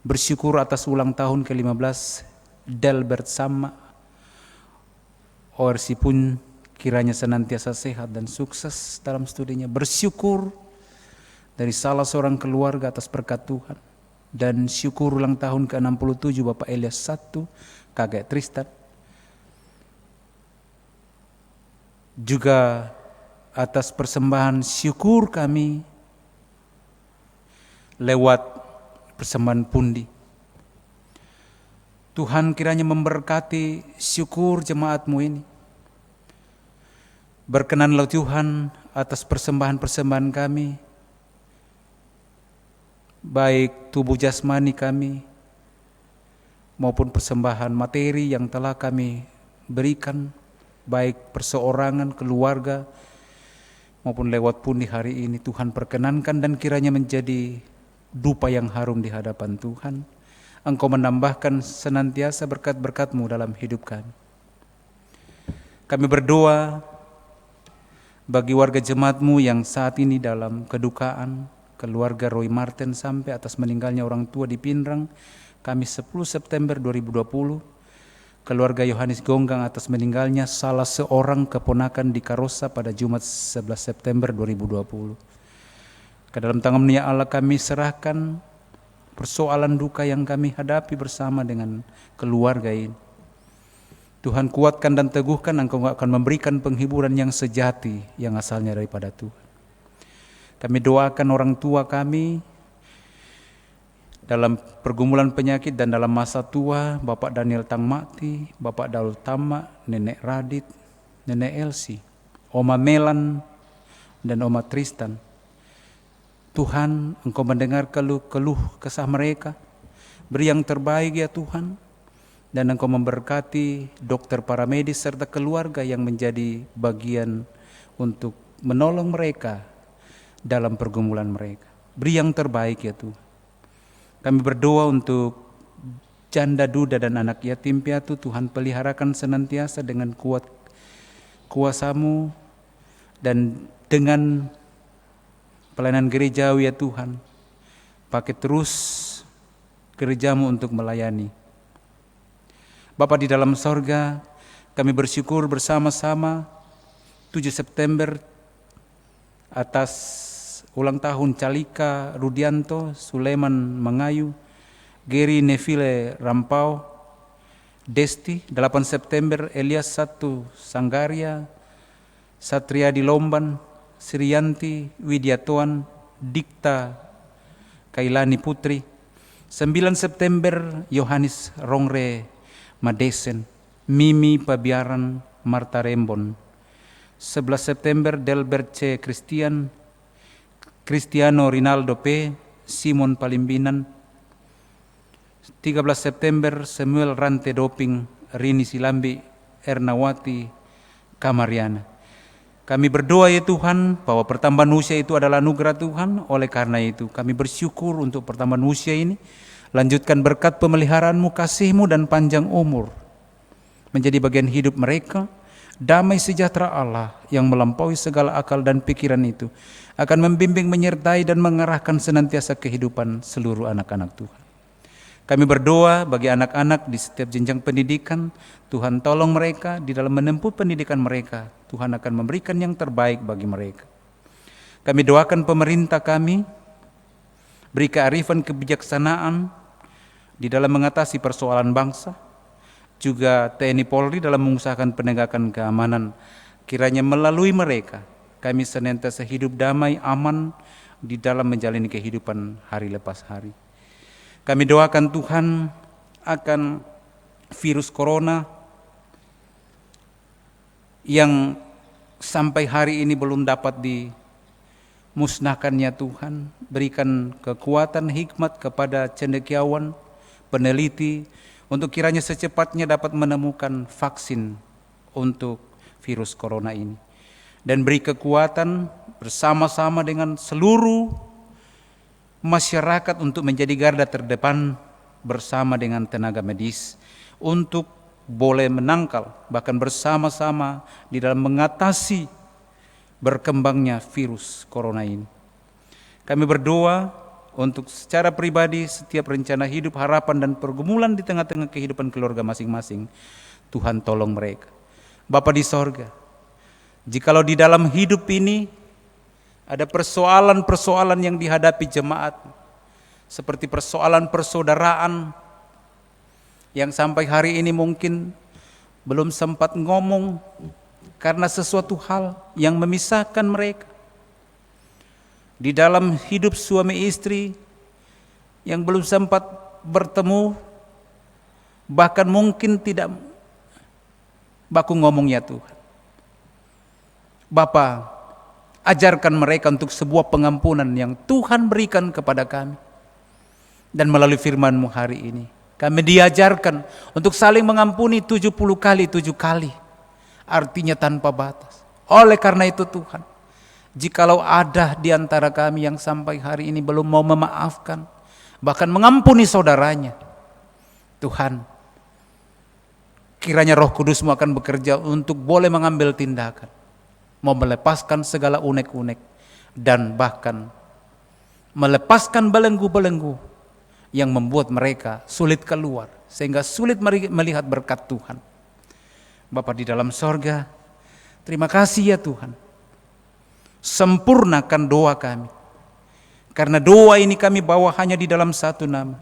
Bersyukur atas ulang tahun ke-15 Delbert Sama. ORC pun kiranya senantiasa sehat dan sukses dalam studinya. Bersyukur dari salah seorang keluarga atas berkat Tuhan. Dan syukur ulang tahun ke-67 Bapak Elias 1, Kakek Tristan. Juga atas persembahan syukur kami lewat persembahan pundi. Tuhan kiranya memberkati syukur jemaat-Mu ini. Berkenanlah Tuhan atas persembahan-persembahan kami, baik tubuh jasmani kami maupun persembahan materi yang telah kami berikan, baik perseorangan, keluarga maupun lewat pundi hari ini. Tuhan perkenankan dan kiranya menjadi dupa yang harum di hadapan Tuhan. Engkau menambahkan senantiasa berkat-berkat-Mu dalam hidup kami. Kami berdoa bagi warga jemaat-Mu yang saat ini dalam kedukaan, keluarga Roy Martin sampai atas meninggalnya orang tua di Pindrang, Kamis 10 September 2020. Keluarga Yohanes Gonggang atas meninggalnya salah seorang keponakan di Karosa pada Jumat 11 September 2020. Ke dalam tangan-Mu ya Allah kami serahkan persoalan duka yang kami hadapi bersama dengan keluarga ini. Tuhan kuatkan dan teguhkan, Engkau akan memberikan penghiburan yang sejati yang asalnya daripada Tuhan. Kami doakan orang tua kami dalam pergumulan penyakit dan dalam masa tua, Bapak Daniel Tangmakti, Bapak Daul Tama, Nenek Radit, Nenek Elsie, Oma Melan, dan Oma Tristan. Tuhan, Engkau mendengar keluh kesah mereka. Beri yang terbaik ya Tuhan. Dan Engkau memberkati dokter paramedis serta keluarga yang menjadi bagian untuk menolong mereka dalam pergumulan mereka. Beri yang terbaik ya Tuhan. Kami berdoa untuk janda duda dan anak yatim piatu. Tuhan peliharakan senantiasa dengan kuat kuasa-Mu dan dengan pelayanan gerejawi ya Tuhan. Pakai terus gereja-Mu untuk melayani. Bapa di dalam sorga, kami bersyukur bersama-sama 7 September atas ulang tahun Calika Rudianto, Suleman Mangayu, Geri Neville Rampau, Desti. 8 September Elias 1 Sanggaria, Satria di Lomban, Sriyanti Widiatuan, Dikta Kailani Putri. 9 September Yohanes Rongre Madesen, Mimi Pabiaran Marta Rembon. 11 September Delbert C. Cristiano Rinaldo P. Simon Palimbinan. 13 September Samuel Rante Doping, Rini Silambi, Ernawati, Kamariana. Kami berdoa ya Tuhan bahwa pertambahan usia itu adalah anugerah Tuhan. Oleh karena itu kami bersyukur untuk pertambahan usia ini. Lanjutkan berkat pemeliharaanmu, kasihmu dan panjang umur menjadi bagian hidup mereka. Damai sejahtera Allah yang melampaui segala akal dan pikiran itu akan membimbing, menyertai dan mengarahkan senantiasa kehidupan seluruh anak-anak Tuhan. Kami berdoa bagi anak-anak di setiap jenjang pendidikan. Tuhan tolong mereka di dalam menempuh pendidikan mereka. Tuhan akan memberikan yang terbaik bagi mereka. Kami doakan pemerintah kami, beri kearifan kebijaksanaan di dalam mengatasi persoalan bangsa. Juga TNI Polri dalam mengusahakan penegakan keamanan. Kiranya melalui mereka kami senantiasa hidup damai, aman di dalam menjalani kehidupan hari lepas hari. Kami doakan Tuhan akan virus corona yang sampai hari ini belum dapat dimusnahkannya Tuhan. Berikan kekuatan, hikmat kepada cendekiawan, peneliti, untuk kiranya secepatnya dapat menemukan vaksin untuk virus corona ini. Dan beri kekuatan bersama-sama dengan seluruh masyarakat untuk menjadi garda terdepan bersama dengan tenaga medis untuk boleh menangkal, bahkan bersama-sama di dalam mengatasi berkembangnya virus corona ini. Kami berdoa untuk secara pribadi setiap rencana hidup, harapan dan pergumulan di tengah-tengah kehidupan keluarga masing-masing. Tuhan tolong mereka. Bapa di sorga, jikalau di dalam hidup ini ada persoalan-persoalan yang dihadapi jemaat, seperti persoalan persaudaraan yang sampai hari ini mungkin belum sempat ngomong karena sesuatu hal yang memisahkan mereka. Di dalam hidup suami istri yang belum sempat bertemu, bahkan mungkin tidak baku ngomongnya Tuhan. Bapa, ajarkan mereka untuk sebuah pengampunan yang Tuhan berikan kepada kami. Dan melalui firman-Mu hari ini, kami diajarkan untuk saling mengampuni 70 kali 7 kali. Artinya tanpa batas. Oleh karena itu Tuhan, jikalau ada di antara kami yang sampai hari ini belum mau memaafkan, bahkan mengampuni saudaranya, Tuhan, kiranya Roh Kudus-Mu akan bekerja untuk boleh mengambil tindakan, mau melepaskan segala unek-unek, dan bahkan melepaskan belenggu-belenggu yang membuat mereka sulit keluar, sehingga sulit melihat berkat Tuhan. Bapa di dalam sorga, terima kasih ya Tuhan. Sempurnakan doa kami. Karena doa ini kami bawa hanya di dalam satu nama.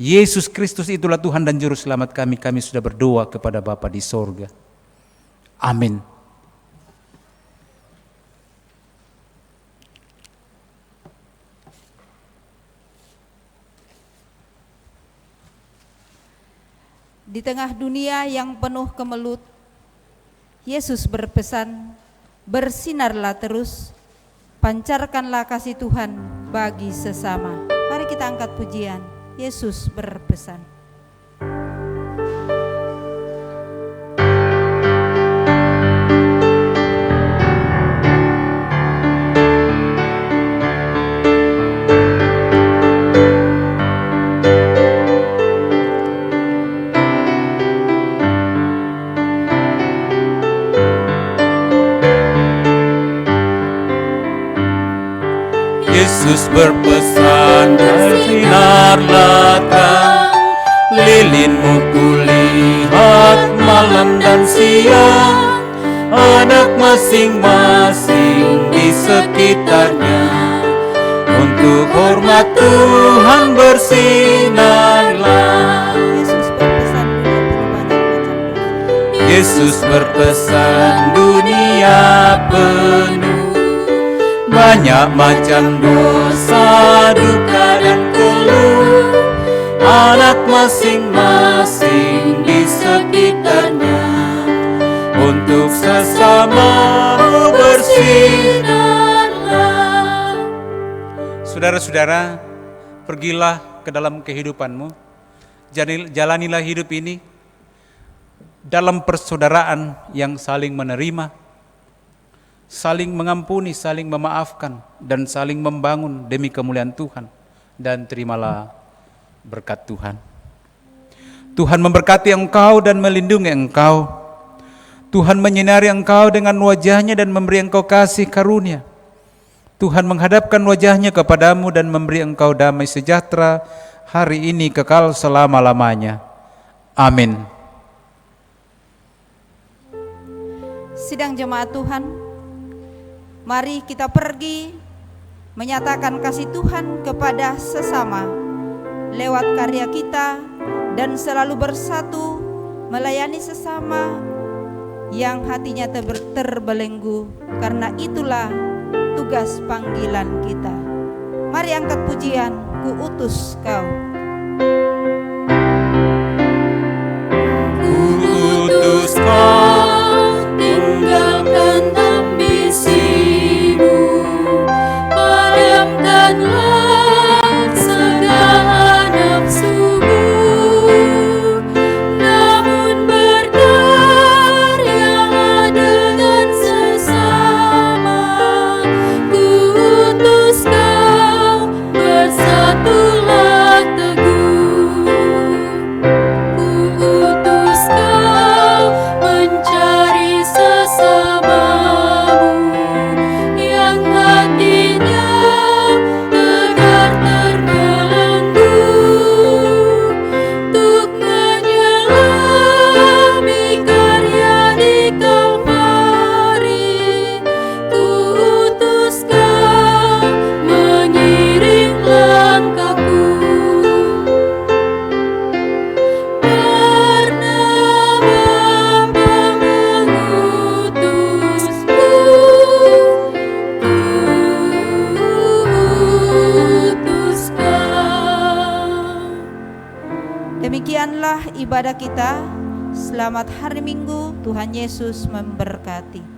Yesus Kristus itulah Tuhan dan Juru Selamat kami. Kami sudah berdoa kepada Bapa di sorga. Amin. Di tengah dunia yang penuh kemelut, Yesus berpesan, bersinarlah terus, pancarkanlah kasih Tuhan bagi sesama. Mari kita angkat pujian, Yesus berpesan. Yesus berpesan, bersinarlah terang, lilinmu kulihat malam dan siang, anak masing-masing di sekitarnya, untuk hormat Tuhan bersinarlah. Yesus berpesan dunia penuh banyak macam dosa, duka dan keluh, anak masing-masing di sekitarnya, untuk sesamamu bersinarlah. Saudara-saudara, pergilah ke dalam kehidupanmu, jalanilah hidup ini dalam persaudaraan yang saling menerima, saling mengampuni, saling memaafkan, dan saling membangun demi kemuliaan Tuhan. Dan terimalah berkat Tuhan. Tuhan memberkati engkau dan melindungi engkau. Tuhan menyinari engkau dengan wajahnya dan memberi engkau kasih karunia. Tuhan menghadapkan wajahnya kepadamu dan memberi engkau damai sejahtera hari ini kekal selama-lamanya. Amin. Sidang jemaat Tuhan, mari kita pergi menyatakan kasih Tuhan kepada sesama lewat karya kita dan selalu bersatu melayani sesama yang hatinya terbelenggu, karena itulah tugas panggilan kita. Mari angkat pujian, Ku utus kau. Ku utus kau, tinggalkan ambisimu, padamkanlah segala nafsumu, namun berkaryalah dengan sesama. Ku utus kau, bersatulah teguh. Ku utus kau, mencari sesamamu yang hatinya tegar terbelenggu, untuk menyelami karya di Kalvari. Ku utus kau, mengiring langkahku. Karena Bapa mengutusku, ku utus kau. Demikianlah ibadah kita. Selamat hari Minggu, Tuhan Yesus memberkati.